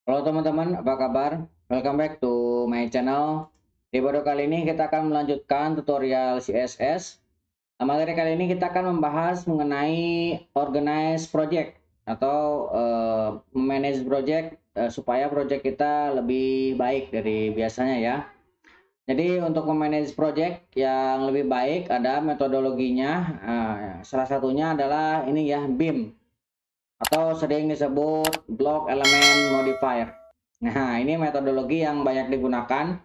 Halo teman-teman, apa kabar? Welcome back to my channel. Di video kali ini kita akan melanjutkan tutorial CSS. Materi kali ini kita akan membahas mengenai organize project atau manage project supaya project kita lebih baik dari biasanya ya. Jadi untuk memanage project yang lebih baik ada metodologinya. Salah satunya adalah ini ya, BIM atau sering disebut block element modifier. Nah, ini metodologi yang banyak digunakan.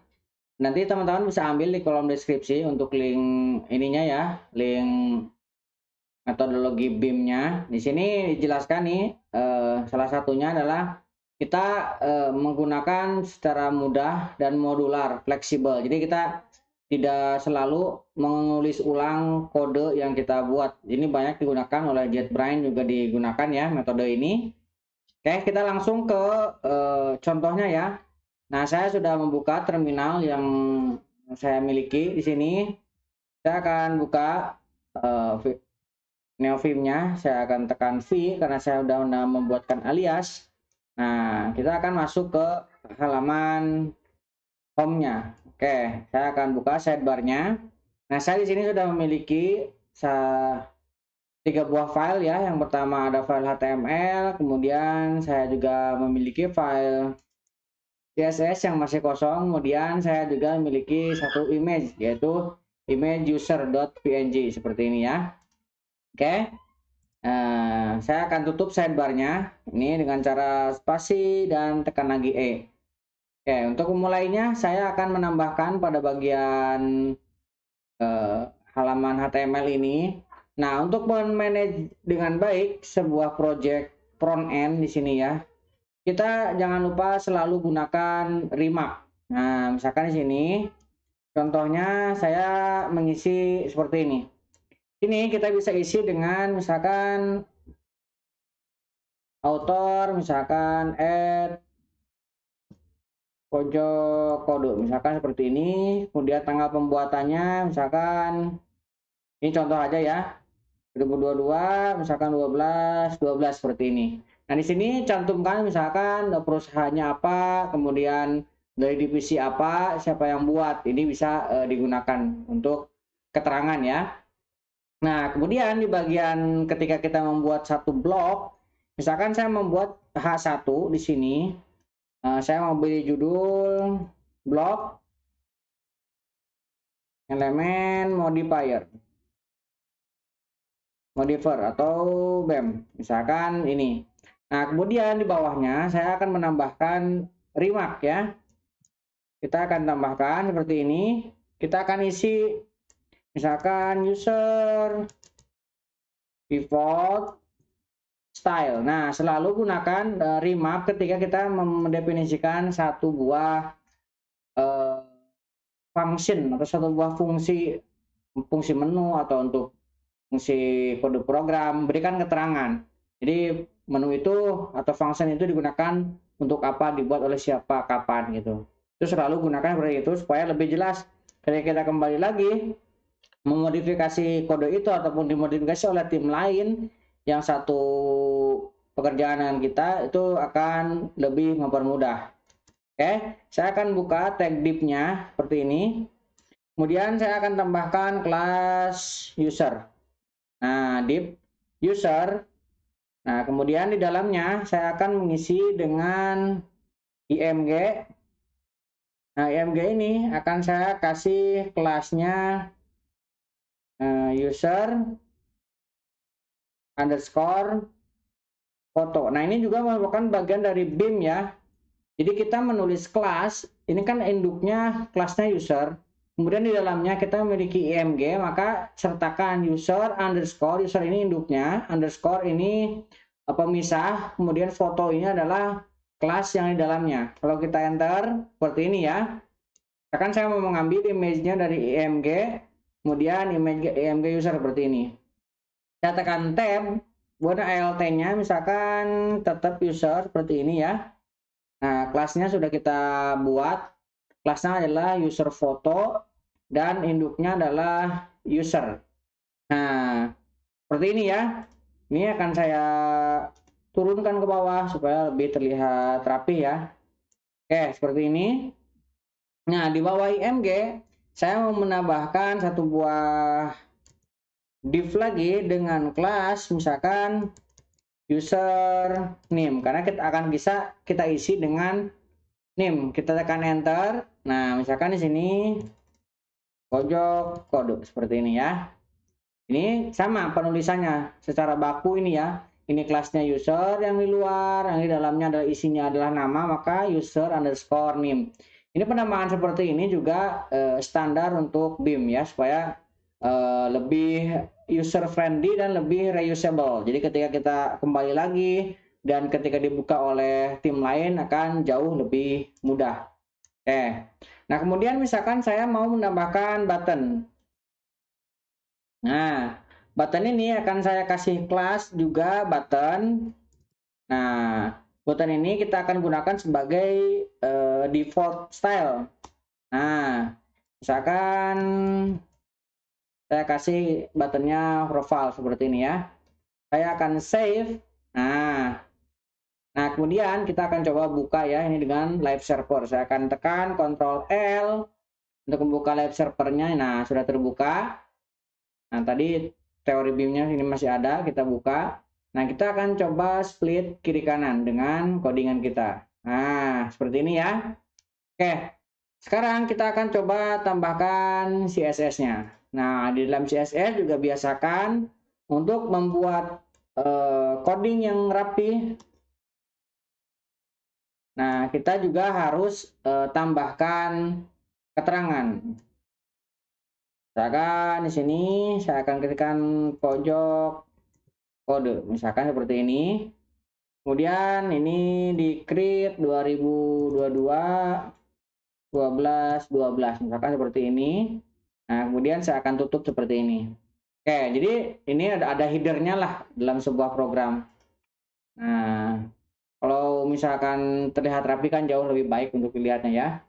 Nanti teman-teman bisa ambil di kolom deskripsi untuk link ininya ya, link metodologi BIM-nya. Di sini dijelaskan nih, salah satunya adalah kita menggunakan secara mudah dan modular, fleksibel. Jadi kita tidak selalu menulis ulang kode yang kita buat. Ini banyak digunakan oleh JetBrains, juga digunakan ya metode ini. Oke, kita langsung ke contohnya ya. Nah, saya sudah membuka terminal yang saya miliki di sini. Saya akan buka NeoVim-nya. Saya akan tekan V karena saya sudah membuatkan alias. Nah, kita akan masuk ke halaman home-nya. Oke, saya akan buka sidebar-nya. Nah, saya di sini sudah memiliki 3 buah file ya. Yang pertama ada file HTML, kemudian saya juga memiliki file CSS yang masih kosong, kemudian saya juga memiliki satu image, yaitu image user.png seperti ini ya. Oke, saya akan tutup sidebar-nya ini dengan cara spasi dan tekan lagi E. Oke, untuk memulainya saya akan menambahkan pada bagian halaman HTML ini. Nah, untuk memanage dengan baik sebuah project front end di sini ya, kita jangan lupa selalu gunakan remark. Nah, misalkan di sini contohnya saya mengisi seperti ini. Ini kita bisa isi dengan misalkan author, misalkan add pojok kode, misalkan seperti ini. Kemudian tanggal pembuatannya misalkan ini contoh aja ya, 2022 misalkan 12 seperti ini. Nah, di sini cantumkan misalkan perusahaannya apa, kemudian dari divisi apa, siapa yang buat. Ini bisa digunakan untuk keterangan ya. Nah, kemudian di bagian ketika kita membuat satu blok, misalkan saya membuat H1 di sini, saya mau beri judul blok elemen modifier atau BEM, misalkan ini. Nah, kemudian di bawahnya saya akan menambahkan remark ya. Kita akan tambahkan seperti ini. Kita akan isi misalkan user default style. Nah, selalu gunakan remark ketika kita mendefinisikan satu buah function atau satu buah fungsi menu atau untuk fungsi kode program, berikan keterangan. Jadi menu itu atau function itu digunakan untuk apa, dibuat oleh siapa, kapan gitu. Itu selalu gunakan seperti itu supaya lebih jelas ketika kita kembali lagi memodifikasi kode itu ataupun dimodifikasi oleh tim lain yang satu pekerjaan dengan kita, itu akan lebih mempermudah. Oke, saya akan buka tag div-nya seperti ini. Kemudian saya akan tambahkan kelas user. Nah, div user. Nah, kemudian di dalamnya saya akan mengisi dengan img. Nah, img ini akan saya kasih kelasnya user underscore foto. Nah, ini juga merupakan bagian dari BIM ya. Jadi kita menulis kelas, ini kan induknya kelasnya user. Kemudian di dalamnya kita memiliki img, maka sertakan user underscore, user ini induknya, underscore ini pemisah, kemudian foto ini adalah kelas yang di dalamnya. Kalau kita enter seperti ini ya, akan saya mau mengambil image-nya dari img, kemudian img user seperti ini. Saya tekan tab, buat alt-nya misalkan tetap user seperti ini ya. Nah, kelasnya sudah kita buat. Kelasnya adalah user foto dan induknya adalah user. Nah, seperti ini ya. Ini akan saya turunkan ke bawah supaya lebih terlihat rapi ya. Oke, seperti ini. Nah, di bawah IMG, saya mau menambahkan satu buah div lagi dengan kelas, misalkan user name, karena kita akan bisa kita isi dengan name. Kita tekan enter. Nah, misalkan di sini pojok kode seperti ini ya. Ini sama penulisannya secara baku ini ya. Ini kelasnya user yang di luar, yang di dalamnya adalah isinya adalah nama, maka user underscore name. Ini penambahan seperti ini juga standar untuk BIM ya, supaya lebih user friendly dan lebih reusable. Jadi ketika kita kembali lagi dan ketika dibuka oleh tim lain akan jauh lebih mudah. Nah kemudian misalkan saya mau menambahkan button. Nah, button ini akan saya kasih kelas juga button. Nah, button ini kita akan gunakan sebagai default style. Nah, misalkan saya kasih buttonnya profile seperti ini ya. Saya akan save. Nah, kemudian kita akan coba buka ya ini dengan live server. Saya akan tekan Ctrl L untuk membuka live servernya. Nah, sudah terbuka. Nah, tadi teori BIM-nya ini masih ada, kita buka. Nah, kita akan coba split kiri kanan dengan codingan kita. Nah, seperti ini ya. Oke, sekarang kita akan coba tambahkan CSS-nya. Nah, di dalam CSS juga biasakan untuk membuat coding yang rapi. Nah, kita juga harus tambahkan keterangan. Misalkan di sini saya akan ketikkan pojok kode, misalkan seperti ini. Kemudian ini di create 2022 12 misalkan seperti ini. Nah, kemudian saya akan tutup seperti ini. Oke, jadi ini ada headernya lah dalam sebuah program. Nah, kalau misalkan terlihat rapi kan jauh lebih baik untuk dilihatnya ya.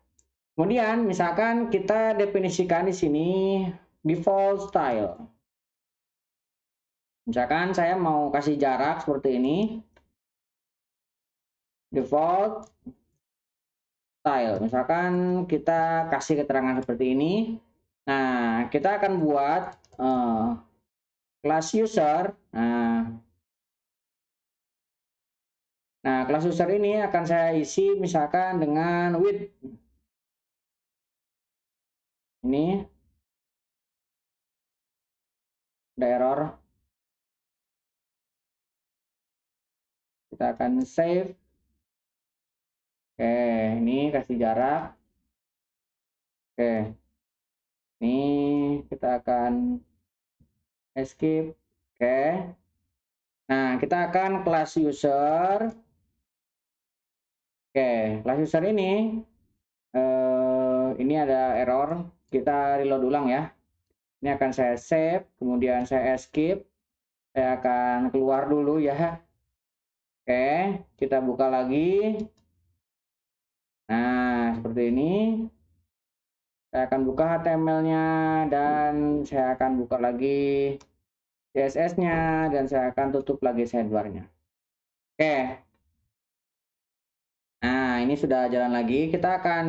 Kemudian misalkan kita definisikan di sini default style. Misalkan saya mau kasih jarak seperti ini. Default style. Misalkan kita kasih keterangan seperti ini. Nah, kita akan buat kelas user. Nah, kelas user ini akan saya isi misalkan dengan width. Ini ada error. Kita akan save. Oke, ini kasih jarak. Oke, ini kita akan escape. Oke. Nah, kita akan kelas user. Oke, kelas user ini ada error. Kita reload ulang ya. Ini akan saya save, kemudian saya escape. Saya akan keluar dulu ya. Oke, kita buka lagi. Nah, seperti ini. Saya akan buka HTML-nya dan saya akan buka lagi CSS-nya dan saya akan tutup lagi sidebar-nya. Oke. Nah, ini sudah jalan lagi. Kita akan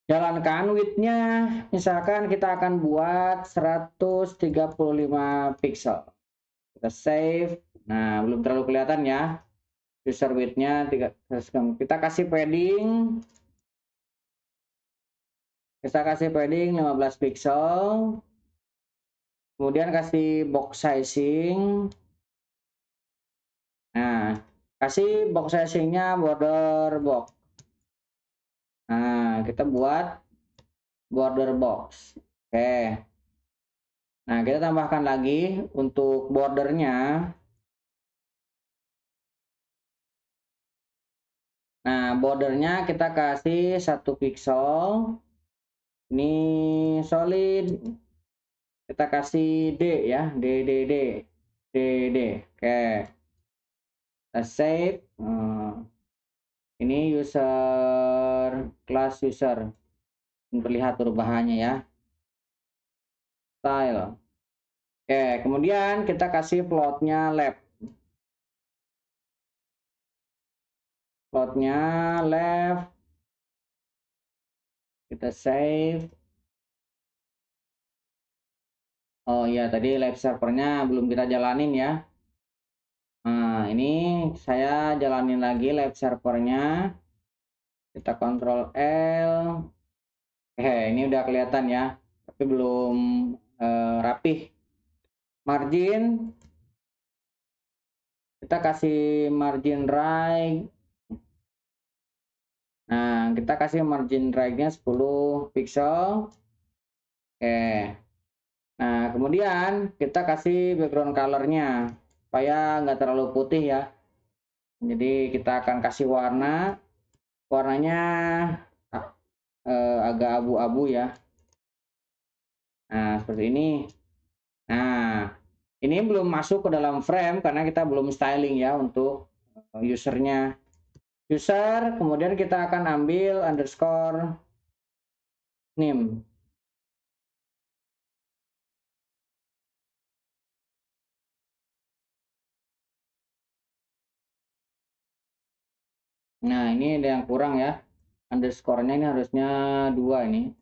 jalankan width-nya. Misalkan kita akan buat 135 pixel. Kita save. Nah, belum terlalu kelihatan ya. User width-nya kita kasih padding. Kita kasih padding 15 pixel. Kemudian kasih box sizing. Nah, kasih box sizingnya border box. Nah, kita buat border box. Oke. Nah, kita tambahkan lagi untuk bordernya. Nah, bordernya kita kasih 1 pixel. Ini solid. Kita kasih D ya, D. Oke. Kita save. Ini user, class user. Terlihat perubahannya ya. Style. Oke, kemudian kita kasih floatnya left. Floatnya left, kita save. Oh iya, tadi live servernya belum kita jalanin ya. Nah, ini saya jalanin lagi live servernya. Kita kontrol L. Ini udah kelihatan ya, tapi belum rapih. Margin, kita kasih margin right. Nah, kita kasih margin right-nya 10 pixel. Oke. Nah, kemudian kita kasih background color-nya supaya nggak terlalu putih ya. Jadi kita akan kasih warnanya agak abu-abu ya. Nah, seperti ini. Nah, ini belum masuk ke dalam frame karena kita belum styling ya untuk usernya. User, kemudian kita akan ambil underscore name. Nah, ini ada yang kurang ya. Underscore-nya ini harusnya 2 ini.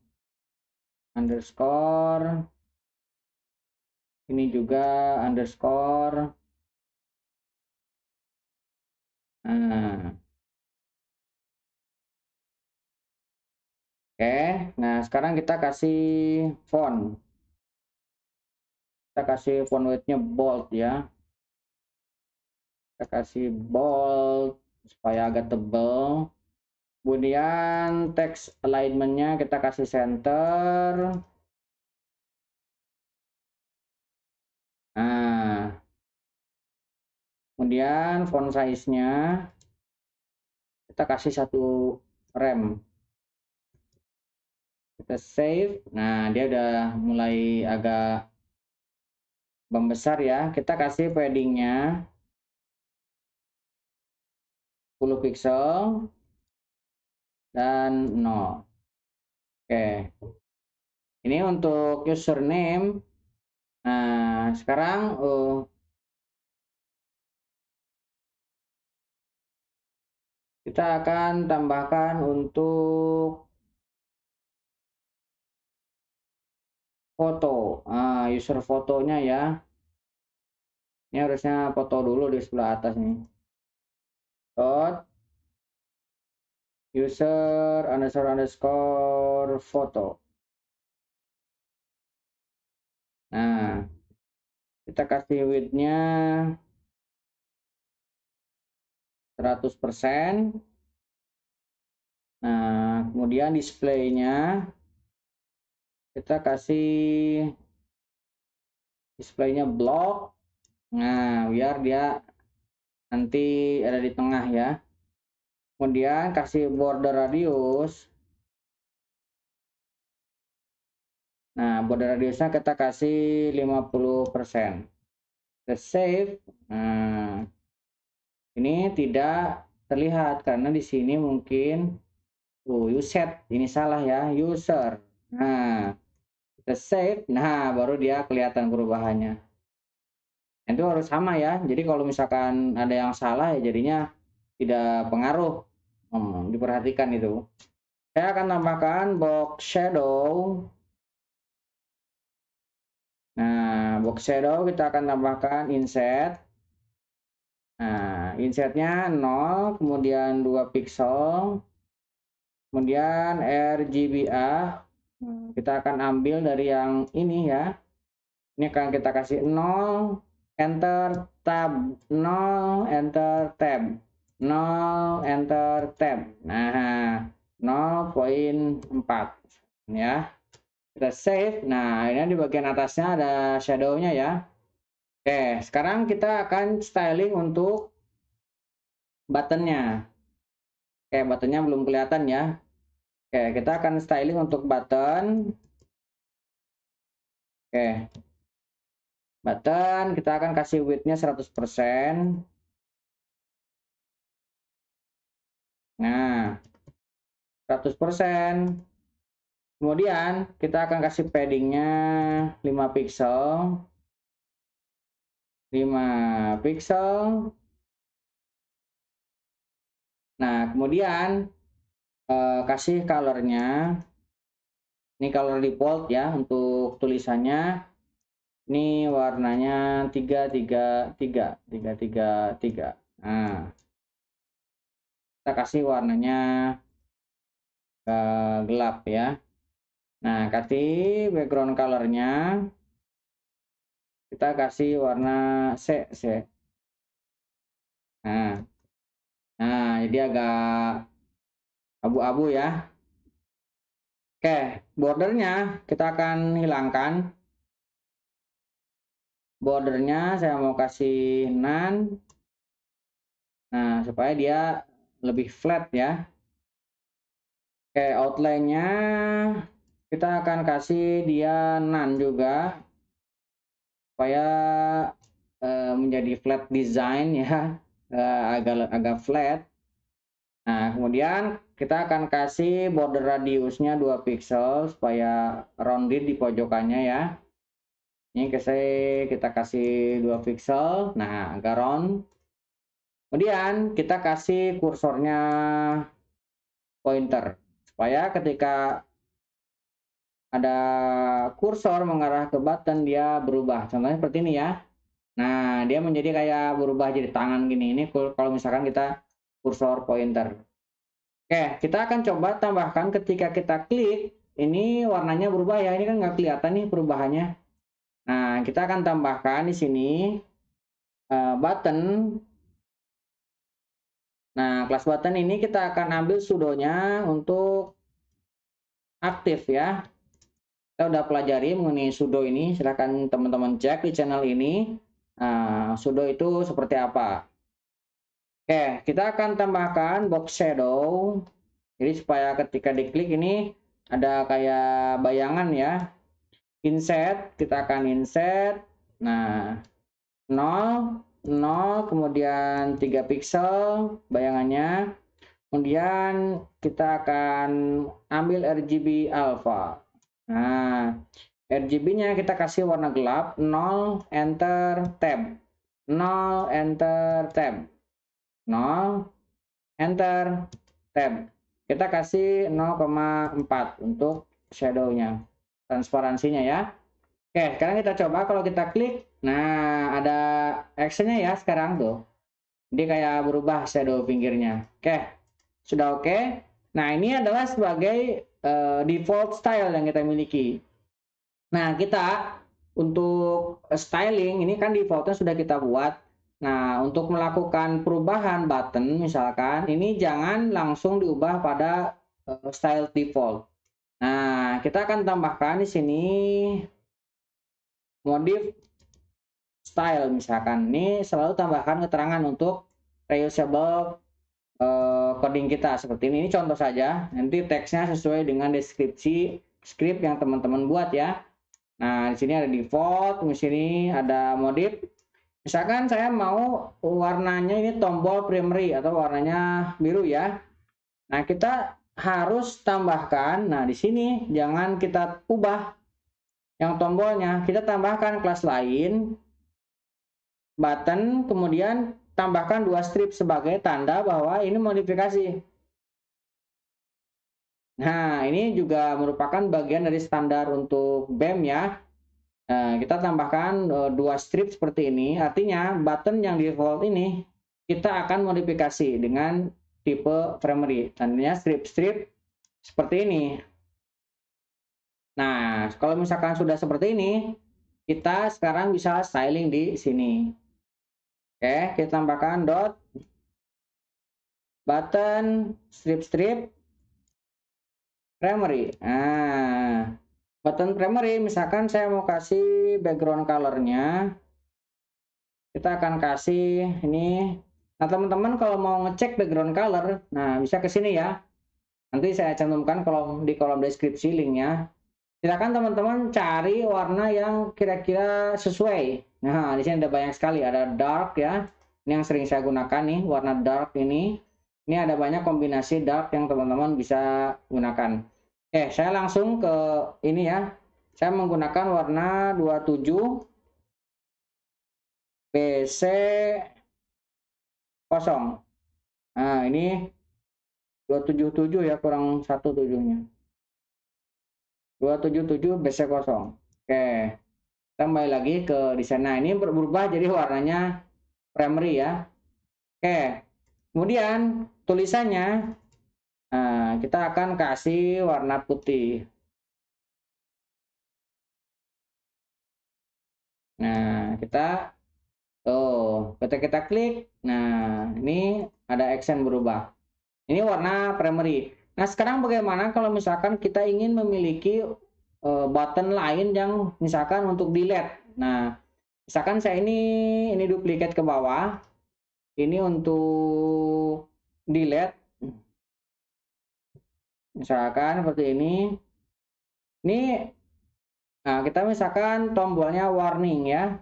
Underscore. Ini juga underscore. Nah. Oke, nah sekarang kita kasih font. Kita kasih font weight-nya bold ya. Kita kasih bold supaya agak tebal. Kemudian text alignment-nya kita kasih center. Nah, kemudian font size-nya kita kasih 1 rem. Kita save. Nah, dia udah mulai agak membesar ya. Kita kasih padding-nya 10 pixel dan 0. Oke. Ini untuk username. Nah, sekarang kita akan tambahkan untuk foto. User fotonya ya. Ini harusnya foto dulu di sebelah atas nih. Dot user underscore foto. Nah, kita kasih width-nya 100%. Nah, kemudian display-nya kita kasih display-nya block. Nah, biar dia nanti ada di tengah ya. Kemudian kasih border radius. Nah, border radiusnya kita kasih 50%. Kita save. Nah, ini tidak terlihat karena di sini mungkin user ini salah ya, user. Nah, kita save. Nah, baru dia kelihatan perubahannya. Itu harus sama ya. Jadi kalau misalkan ada yang salah ya jadinya tidak pengaruh. Diperhatikan itu. Saya akan tambahkan box shadow. Nah, box shadow kita akan tambahkan inset. Nah, insetnya 0, kemudian 2 pixel. Kemudian RGBA kita akan ambil dari yang ini ya. Ini akan kita kasih 0, enter tab, 0, enter tab, 0, enter tab. Nah, 0,4 ya. Kita save. Nah, ini di bagian atasnya ada shadow-nya ya. Oke, sekarang kita akan styling untuk buttonnya. Oke, buttonnya belum kelihatan ya. Oke, kita akan styling untuk button. Oke, button kita akan kasih width-nya 100%. Nah, 100%. Kemudian kita akan kasih padding-nya 5 pixel. 5 pixel. Nah, kemudian kasih colornya. Ini color default ya untuk tulisannya. Ini warnanya 333. Nah, kita kasih warnanya gelap ya. Nah, kasih background colornya. Kita kasih warna C. Nah, jadi agak abu-abu ya. Oke, bordernya kita akan hilangkan. Bordernya saya mau kasih none. Nah, supaya dia lebih flat ya. Oke, outline-nya kita akan kasih dia none juga. Supaya menjadi flat design ya. Agak flat. Nah, kemudian kita akan kasih border radiusnya 2 pixel supaya rounded di pojokannya ya. Ini kita kasih 2 pixel. Nah, agak round. Kemudian kita kasih kursornya pointer supaya ketika ada kursor mengarah ke button dia berubah. Contohnya seperti ini ya. Nah, dia menjadi kayak berubah jadi tangan gini. Ini kalau misalkan kita kursor pointer. Oke, kita akan coba tambahkan ketika kita klik, ini warnanya berubah ya. Ini kan nggak kelihatan nih perubahannya. Nah, kita akan tambahkan di sini button. Nah, kelas button ini kita akan ambil sudonya untuk aktif ya. Kita udah pelajari mengenai sudo ini. Silahkan teman-teman cek di channel ini. Nah, sudo itu seperti apa. Oke, kita akan tambahkan box shadow. Jadi supaya ketika diklik ini ada kayak bayangan ya. Inset, kita akan inset. Nah, 0, kemudian 3 pixel bayangannya. Kemudian kita akan ambil RGB alpha. Nah, RGB-nya kita kasih warna gelap, 0, enter, tab. 0, enter, tab. 0, enter, tab. Kita kasih 0,4 untuk shadow-nya, transparansinya ya. Oke, sekarang kita coba kalau kita klik. Nah, ada action-nya ya sekarang tuh. Dia kayak berubah shadow pinggirnya. Oke, sudah oke. Nah, ini adalah sebagai default style yang kita miliki. Nah, kita untuk styling ini kan defaultnya sudah kita buat. Nah, untuk melakukan perubahan button misalkan, ini jangan langsung diubah pada style default. Nah, kita akan tambahkan di sini modif style misalkan. Ini selalu tambahkan keterangan untuk reusable coding kita seperti ini. Ini contoh saja. Nanti teksnya sesuai dengan deskripsi script yang teman-teman buat ya. Nah, di sini ada default, di sini ada modif. Misalkan saya mau warnanya ini tombol primary atau warnanya biru ya. Nah, kita harus tambahkan. Nah, di sini jangan kita ubah yang tombolnya, kita tambahkan kelas lain button, kemudian tambahkan 2 strip sebagai tanda bahwa ini modifikasi. Nah, ini juga merupakan bagian dari standar untuk BEM ya. Nah, kita tambahkan 2 strip seperti ini, artinya button yang default ini kita akan modifikasi dengan tipe primary, tandanya strip-strip seperti ini. Nah, kalau misalkan sudah seperti ini, kita sekarang bisa styling di sini. Oke, kita tambahkan dot button strip-strip primary. Nah, button primary misalkan saya mau kasih background colornya, kita akan kasih ini. Nah, teman-teman kalau mau ngecek background color, nah bisa ke sini ya. Nanti saya cantumkan di kolom deskripsi linknya. Silakan teman-teman cari warna yang kira-kira sesuai. Nah, di sini ada banyak sekali, ada dark ya. Ini yang sering saya gunakan nih, warna dark ini. Ini ada banyak kombinasi dark yang teman-teman bisa gunakan. Oke, saya langsung ke ini ya. Saya menggunakan warna 27 BC 0. Nah, ini 277 ya, kurang 1 7-nya. 277 BC kosong. Oke. Kita kembali lagi ke desain. Nah, ini berubah jadi warnanya primary ya. Oke. Kemudian tulisannya kita akan kasih warna putih. Nah, ketika kita klik, nah ini ada accent berubah. Ini warna primary. Nah, sekarang bagaimana kalau misalkan kita ingin memiliki button lain yang misalkan untuk delete. Nah, misalkan saya ini duplikat ke bawah. Ini untuk delete. Misalkan seperti ini. Ini nah, kita misalkan tombolnya warning ya.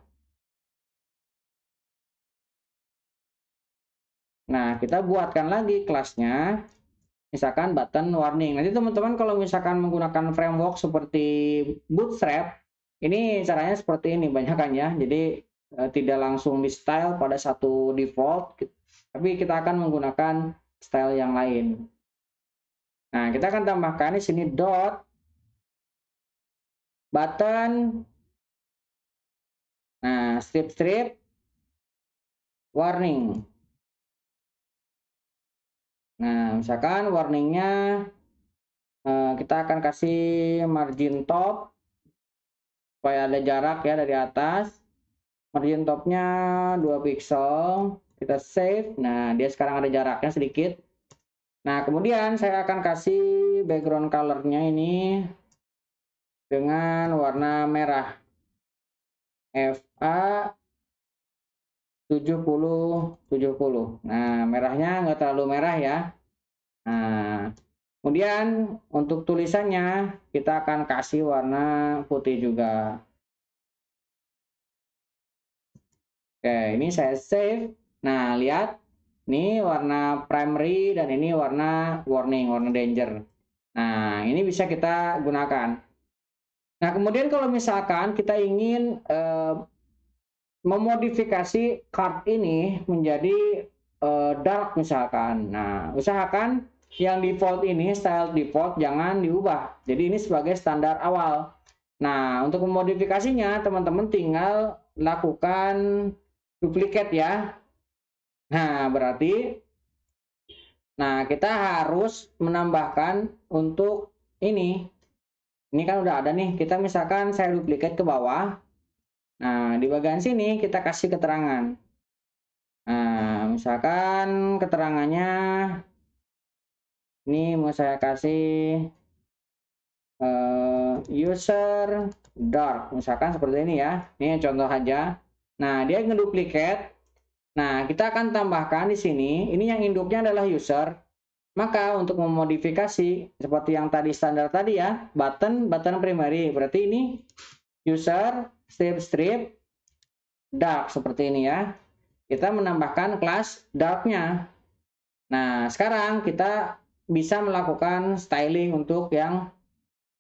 Nah, kita buatkan lagi kelasnya, misalkan button warning. Nanti teman-teman kalau misalkan menggunakan framework seperti Bootstrap, ini caranya seperti ini banyak kan ya. Jadi tidak langsung di style pada satu default, tapi kita akan menggunakan style yang lain. Nah, kita akan tambahkan di sini dot button. Nah, strip warning. Nah, misalkan warningnya kita akan kasih margin top supaya ada jarak ya dari atas. Margin topnya 2 pixel. Kita save. Nah, dia sekarang ada jaraknya sedikit. Nah, kemudian saya akan kasih background colornya ini dengan warna merah. FA 70. Nah, merahnya nggak terlalu merah ya. Nah, kemudian untuk tulisannya kita akan kasih warna putih juga. Oke, ini saya save. Nah, lihat. Ini warna primary dan ini warna warning, warna danger. Nah, ini bisa kita gunakan. Nah, kemudian kalau misalkan kita ingin memodifikasi card ini menjadi dark misalkan. Nah, usahakan yang default ini, style default jangan diubah. Jadi ini sebagai standar awal. Nah, untuk memodifikasinya teman-teman tinggal lakukan duplikat ya. Nah, berarti kita harus menambahkan untuk ini. Ini kan udah ada nih. Kita misalkan saya duplikat ke bawah. Nah, di bagian sini kita kasih keterangan. Nah, misalkan keterangannya ini mau saya kasih user dark. Misalkan seperti ini ya. Ini contoh aja. Nah, dia ngeduplikat. Nah, kita akan tambahkan di sini. Ini yang induknya adalah user. Maka untuk memodifikasi seperti yang tadi standar tadi ya, button primary. Berarti ini user strip dark seperti ini ya. Kita menambahkan kelas darknya. Nah, sekarang kita bisa melakukan styling untuk yang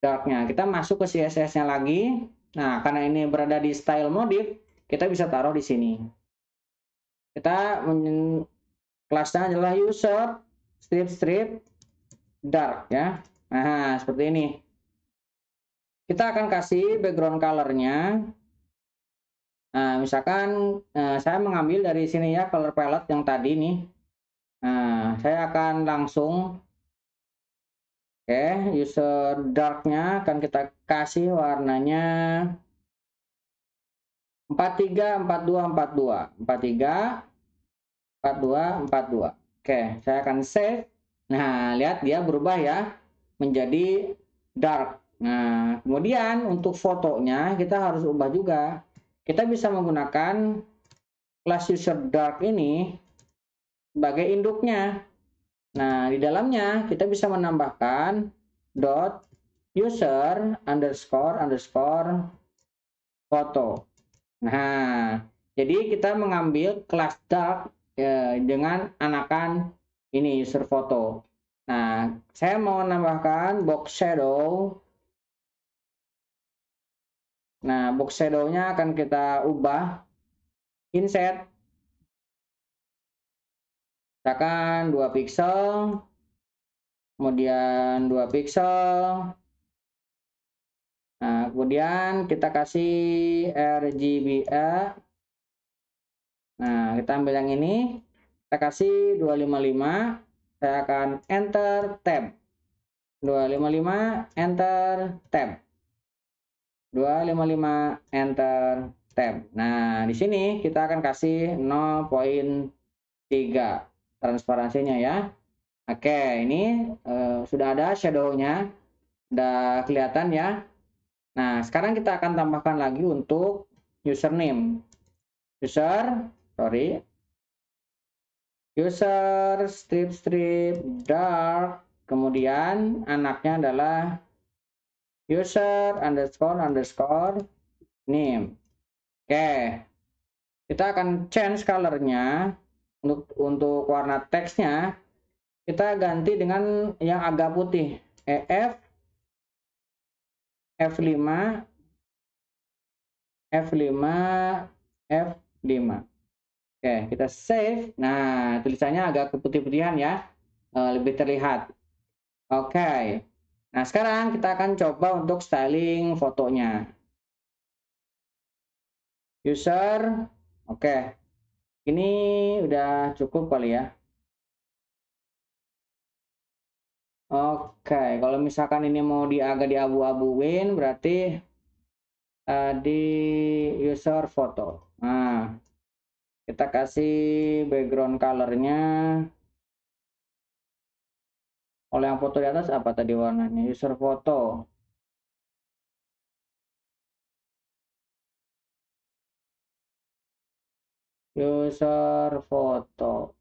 darknya. Kita masuk ke CSS-nya lagi. Nah, karena ini berada di style modif, kita bisa taruh di sini. Kelasnya adalah user strip dark ya. Nah, seperti ini. Kita akan kasih background color-nya. Nah, misalkan saya mengambil dari sini ya color palette yang tadi nih. Nah, saya akan langsung user dark-nya akan kita kasih warnanya 43 42 42. 43 42 42. Oke, saya akan save. Nah, lihat dia berubah ya menjadi dark. Nah, kemudian untuk fotonya kita harus ubah juga. Kita bisa menggunakan class user dark ini sebagai induknya. Nah, di dalamnya kita bisa menambahkan dot user underscore foto. Nah, jadi kita mengambil kelas dark dengan anakan ini user foto. Nah, saya mau menambahkan box shadow. Nah, box shadow-nya akan kita ubah inset. Misalkan 2 pixel. kemudian 2 pixel. Nah, kemudian kita kasih RGBA. Nah, kita ambil yang ini, kita kasih 255. Saya akan enter tab. 255 enter tab. 255 enter tab. Nah, di sini kita akan kasih 0.3 transparansinya ya. Oke, ini sudah ada shadow-nya. Udah kelihatan ya. Nah, sekarang kita akan tambahkan lagi untuk username. User strip dark, kemudian anaknya adalah user underscore name. Oke, kita akan change colornya untuk warna teksnya. Kita ganti dengan yang agak putih, F5. Oke, kita save. Nah, tulisannya agak keputih-putihan ya, lebih terlihat. Oke, nah sekarang kita akan coba untuk styling fotonya. User, oke, ini udah cukup kali ya. Oke, kalau misalkan ini mau agak diabu-abuin, berarti di user foto. Nah, kita kasih background colornya. Kalau yang foto di atas apa tadi warnanya? User foto. User foto.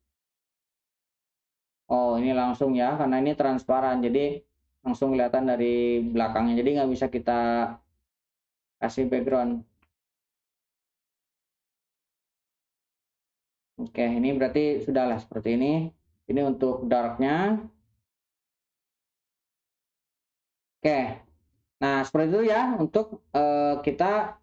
Oh, ini langsung ya, karena ini transparan, jadi langsung kelihatan dari belakangnya. Jadi nggak bisa kita kasih background. Oke, ini berarti sudahlah seperti ini. Ini untuk darknya. Oke, nah seperti itu ya untuk kita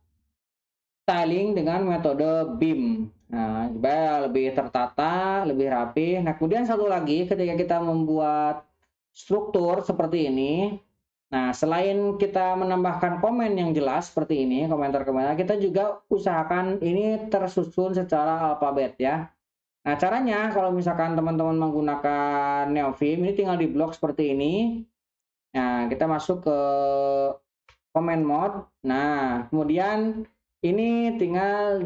styling dengan metode BIM. Nah, supaya lebih tertata, lebih rapi. Nah, kemudian satu lagi ketika kita membuat struktur seperti ini, nah selain kita menambahkan komen yang jelas seperti ini, komentar-komentar, kita juga usahakan ini tersusun secara alfabet ya. Nah, caranya kalau misalkan teman-teman menggunakan Neovim, ini tinggal di blok seperti ini. Nah, kita masuk ke comment mode. Nah, kemudian ini tinggal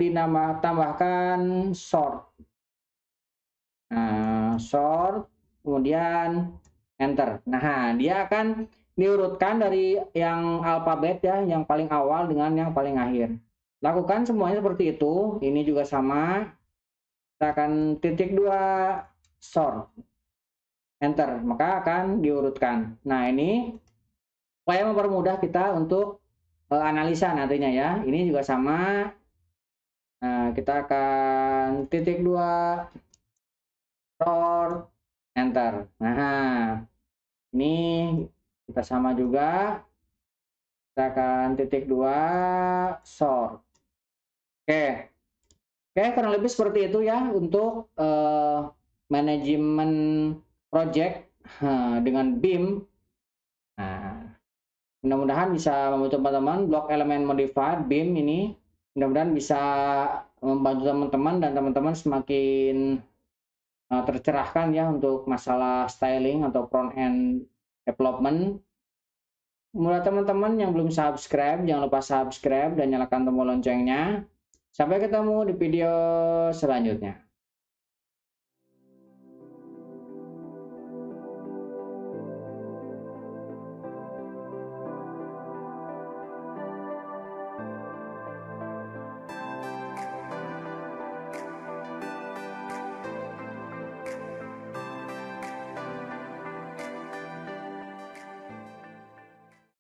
tambahkan sort. Nah, sort, kemudian enter. Nah, dia akan diurutkan dari yang alfabet ya, yang paling awal dengan yang paling akhir. Lakukan semuanya seperti itu. Ini juga sama. Kita akan titik 2 sort. Enter, maka akan diurutkan. Nah, ini supaya mempermudah kita untuk analisa nantinya ya. Ini juga sama. Nah, kita akan titik 2 sort, enter. Nah, ini kita sama juga. Kita akan titik 2 sort. Oke. Oke, kurang lebih seperti itu ya untuk manajemen project dengan BIM. Nah, mudah-mudahan bisa membantu teman-teman. Block elemen modified BIM ini mudah-mudahan bisa membantu teman-teman dan teman-teman semakin tercerahkan ya untuk masalah styling atau front end development. Mulai teman-teman yang belum subscribe, jangan lupa subscribe dan nyalakan tombol loncengnya. Sampai ketemu di video selanjutnya.